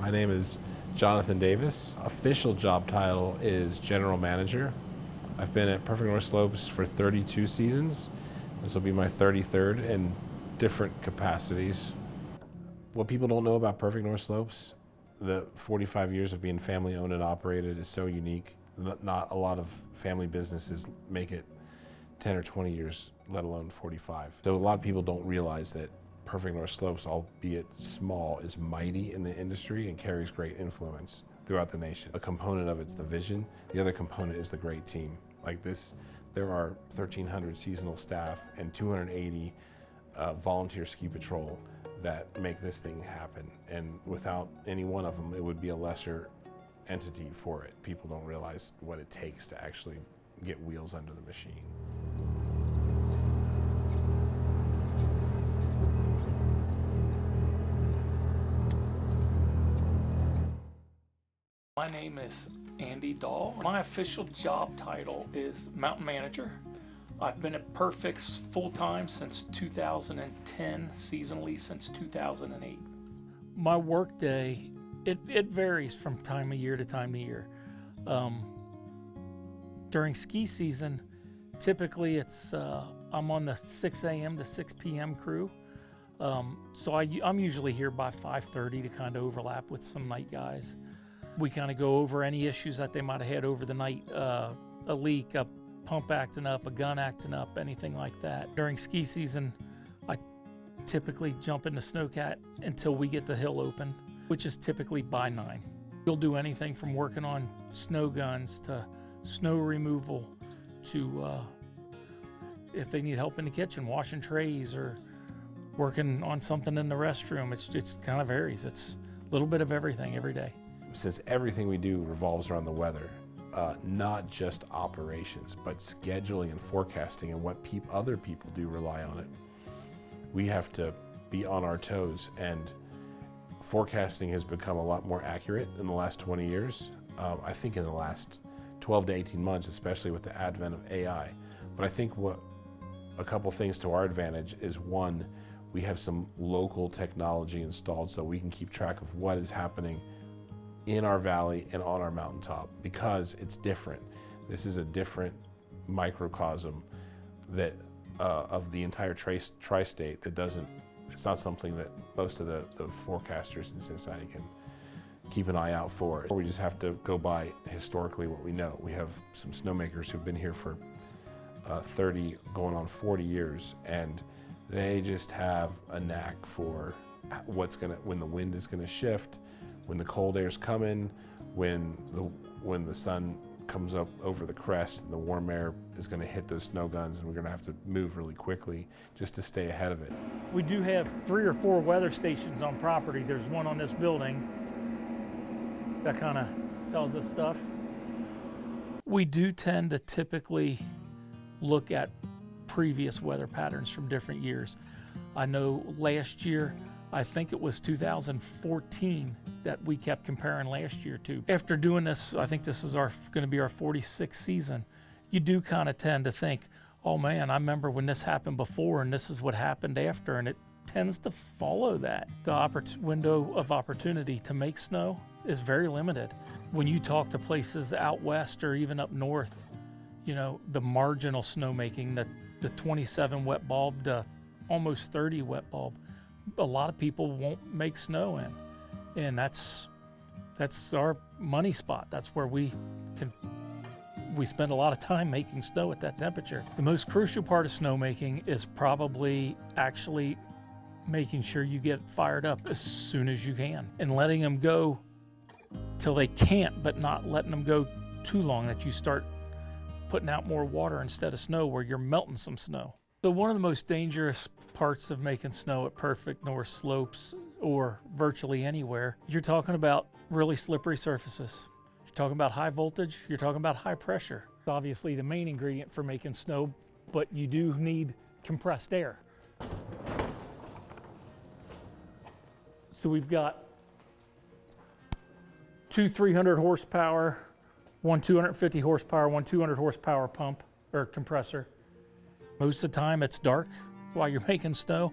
My name is Jonathan Davis. Official job title is General Manager. I've been at Perfect North Slopes for 32 seasons. This will be my 33rd in different capacities. What people don't know about Perfect North Slopes, the 45 years of being family owned and operated is so unique. Not a lot of family businesses make it 10 or 20 years, let alone 45. So a lot of people don't realize that Perfect North Slopes, albeit small, is mighty in the industry and carries great influence throughout the nation. A component of it's the vision. The other component is the great team. Like this, there are 1,300 seasonal staff and 280 volunteer ski patrol that make this thing happen. And without any one of them, it would be a lesser entity for it. People don't realize what it takes to actually get wheels under the machine. My name is Andy Dahl. My official job title is Mountain Manager. I've been at Perfect's full-time since 2010, seasonally since 2008. My work day, it varies from time of year to time of year. During ski season, typically it's I'm on the 6 a.m. to 6 p.m. crew. So I'm usually here by 5:30 to kind of overlap with some night guys. We kind of go over any issues that they might have had over the night, a leak, a pump acting up, a gun acting up, anything like that. During ski season, I typically jump into Snowcat until we get the hill open, which is typically by 9. You'll do anything from working on snow guns to snow removal to if they need help in the kitchen, washing trays or working on something in the restroom. It's kind of varies. It's a little bit of everything every day. Since everything we do revolves around the weather, not just operations, but scheduling and forecasting and what other people do rely on it, we have to be on our toes, and forecasting has become a lot more accurate in the last 20 years. I think in the last 12 to 18 months, especially with the advent of AI. But I think a couple things to our advantage is, one, we have some local technology installed so we can keep track of what is happening in our valley and on our mountaintop, because it's different. This is a different microcosm that of the entire tri-state that it's not something that most of the forecasters in Cincinnati can keep an eye out for. We just have to go by historically what we know. We have some snowmakers who've been here for 30 going on 40 years, and they just have a knack for when the wind is gonna shift, when the cold air's coming, when the sun comes up over the crest and the warm air is going to hit those snow guns, and we're going to have to move really quickly just to stay ahead of it. We do have 3 or 4 weather stations on property. There's one on this building that kind of tells us stuff. We do tend to typically look at previous weather patterns from different years. I know last year, I think it was 2014 that we kept comparing last year to. After doing this, I think this is going to be our 46th season. You do kind of tend to think, oh man, I remember when this happened before and this is what happened after, and it tends to follow that. The window of opportunity to make snow is very limited. When you talk to places out west or even up north, you know, the marginal snowmaking, the 27 wet bulb to almost 30 wet bulb, a lot of people won't make snow in, and that's our money spot. That's where we spend a lot of time making snow at that temperature. The most crucial part of snowmaking is probably actually making sure you get fired up as soon as you can and letting them go till they can't, but not letting them go too long that you start putting out more water instead of snow where you're melting some snow. So one of the most dangerous parts of making snow at Perfect North Slopes, or virtually anywhere, you're talking about really slippery surfaces. You're talking about high voltage, you're talking about high pressure. It's obviously the main ingredient for making snow, but you do need compressed air. So we've got 2 300 horsepower, one 250 horsepower, one 200 horsepower pump or compressor. Most of the time it's dark while you're making snow,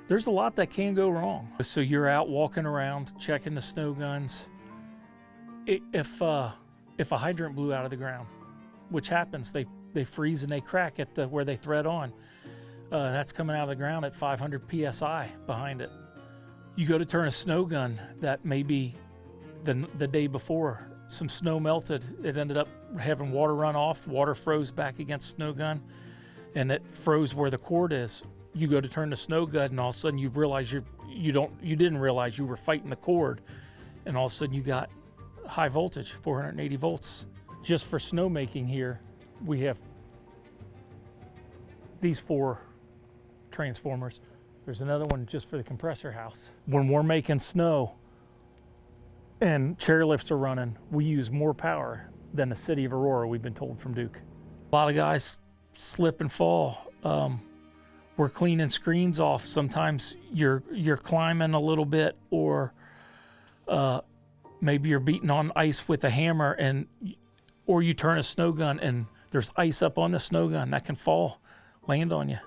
there's a lot that can go wrong. So you're out walking around, checking the snow guns. If a hydrant blew out of the ground, which happens, they freeze and they crack at where they thread on. That's coming out of the ground at 500 PSI behind it. You go to turn a snow gun that maybe the day before some snow melted. It ended up having water run off. Water froze back against the snow gun, and it froze where the cord is. You go to turn the snow gun, and all of a sudden you realize you didn't realize you were fighting the cord, and all of a sudden you got high voltage, 480 volts. Just for snowmaking here, we have these 4 transformers. There's another one just for the compressor house. When we're making snow and chairlifts are running, we use more power than the city of Aurora, we've been told from Duke. A lot of guys slip and fall. We're cleaning screens off. Sometimes you're climbing a little bit, or maybe you're beating on ice with a hammer, or you turn a snow gun and there's ice up on the snow gun that can land on you.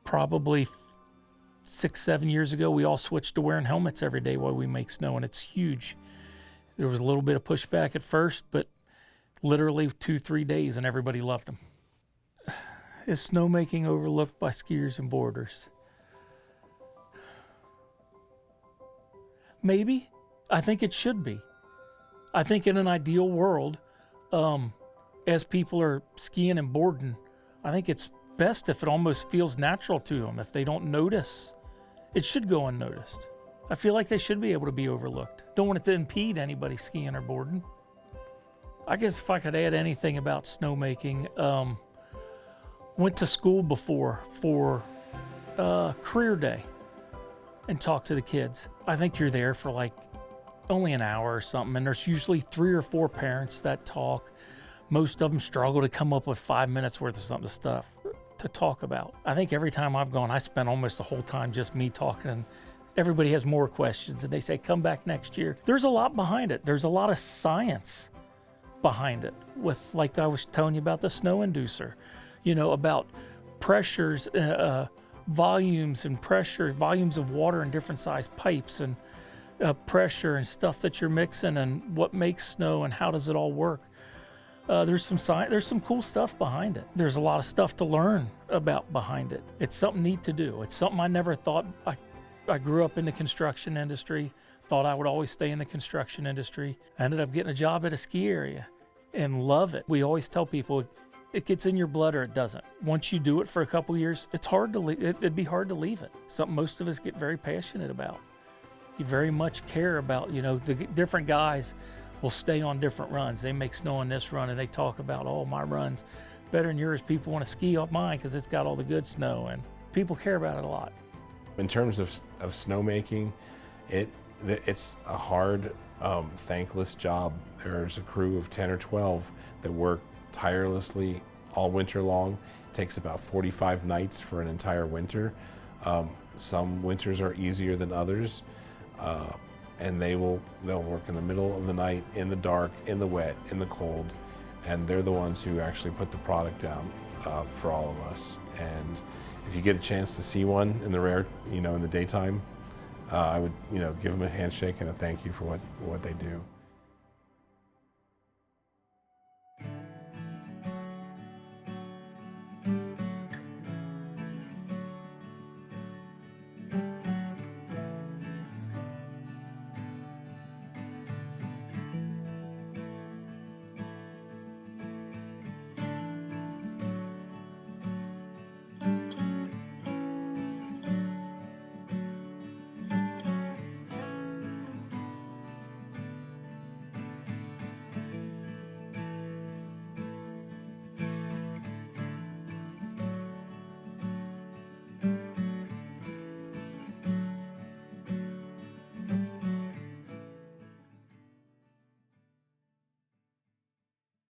Probably 6-7 years ago, we all switched to wearing helmets every day while we make snow, and it's huge. There was a little bit of pushback at first, but literally 2-3 days and everybody loved them. Is snowmaking overlooked by skiers and boarders? Maybe. I think it should be. I think in an ideal world, as people are skiing and boarding, I think it's best if it almost feels natural to them. If they don't notice, it should go unnoticed. I feel like they should be able to be overlooked. Don't want it to impede anybody skiing or boarding. I guess if I could add anything about snowmaking, went to school before for career day and talked to the kids. I think you're there for like only an hour or something, and there's usually 3 or 4 parents that talk. Most of them struggle to come up with 5 minutes worth of stuff to talk about. I think every time I've gone, I spent almost the whole time just me talking, and everybody has more questions, and they say, come back next year. There's a lot behind it. There's a lot of science behind it, with, like I was telling you about the snow inducer, about pressures, volumes of water in different size pipes, and pressure and stuff that you're mixing, and what makes snow and how does it all work. There's some science, there's some cool stuff behind it. There's a lot of stuff to learn about behind it. It's something neat to do. It's something I never thought. I grew up in the construction industry, thought I would always stay in the construction industry. I ended up getting a job at a ski area and love it. We always tell people it gets in your blood or it doesn't. Once you do it for a couple years, it's hard to it'd be hard to leave it. Something most of us get very passionate about. You very much care about, the different guys will stay on different runs. They make snow on this run and they talk about, oh, my run's better than yours. People want to ski off mine because it's got all the good snow, and people care about it a lot. In terms of snowmaking, it's a hard, thankless job. There's a crew of 10 or 12 that work tirelessly all winter long. It takes about 45 nights for an entire winter. Some winters are easier than others. And they'll work in the middle of the night, in the dark, in the wet, in the cold, and they're the ones who actually put the product down for all of us. And if you get a chance to see one in the daytime, I would give them a handshake and a thank you for what they do.